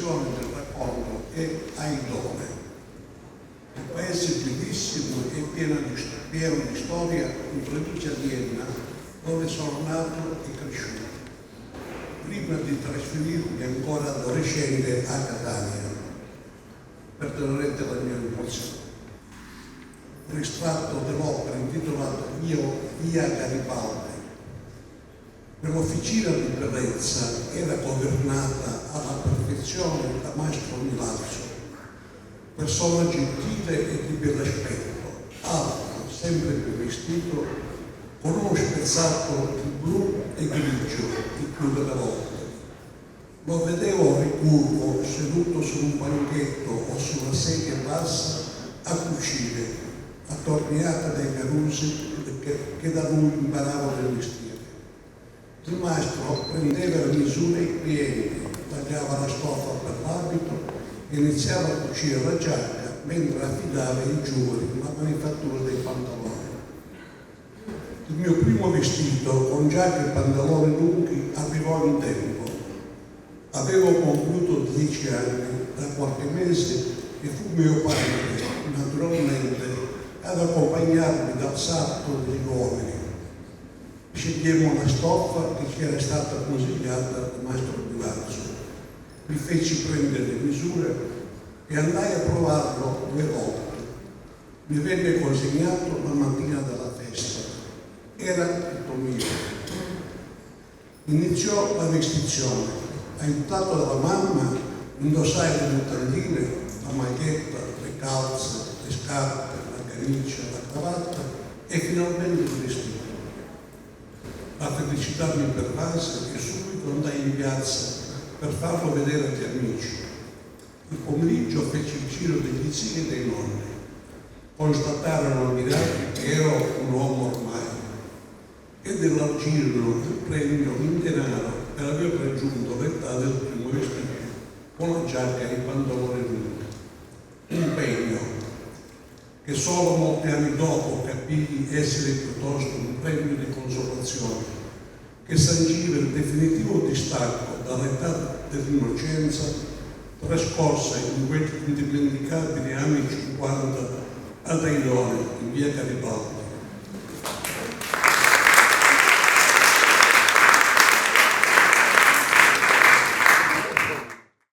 destinazione del racconto è Aidone, un paese bellissimo e pieno di storia in provincia di Enna, dove sono nato e cresciuto, prima di trasferirmi ancora adolescente a Catania. Perdonerete la mia emozione. Un estratto dell'opera intitolato Via Garibaldi. Quell'officina di bellezza era governata alla perfezione da Mastro Milazzo, persona gentile e di bell'aspetto, alto, sempre ben vestito, con uno spezzato di blu e grigio il più delle volte. Lo vedevo ricurvo, seduto su un banchetto o su una sedia bassa, a cucire, attorniata dai carusi che da lui imparavano il mestiere. Il mastro prendeva le misure ai clienti, tagliava la stoffa per l'abito e iniziava a cucire la giacca mentre affidava ai giovani la manifattura dei pantaloni. Il mio primo vestito con giacca e pantaloni lunghi arrivò in tempo. Avevo compiuto 10 anni, da qualche mese, e fu mio padre, naturalmente, ad accompagnarmi dal sarto degli uomini. Scegliemmo una stoffa che ci era stata consigliata dal Mastro Milazzo. Mi feci prendere le misure e andai a provarlo 2 volte. Mi venne consegnato la mattina della festa. Era tutto mio. Iniziò la vestizione. Aiutato dalla mamma, indossai le mutandine, la maglietta, le calze, le scarpe, la camicia, la cravatta e finalmente il vestito. La felicità mi pervase e subito andai in piazza per farlo vedere agli amici. Il pomeriggio feci il giro degli zii e dei nonni. Constatarono ammirati che ero un uomo ormai ed elargirono il premio in denaro per aver raggiunto l'età del primo vestito con la giacca e i pantaloni lunghi. Un pegno che solo molti anni dopo capii essere piuttosto un premio di consolazione che sangiva il definitivo distacco dall'età dell'innocenza trascorsa in quegli indimenticabili anni 50 ad Aidone, in via Garibaldi,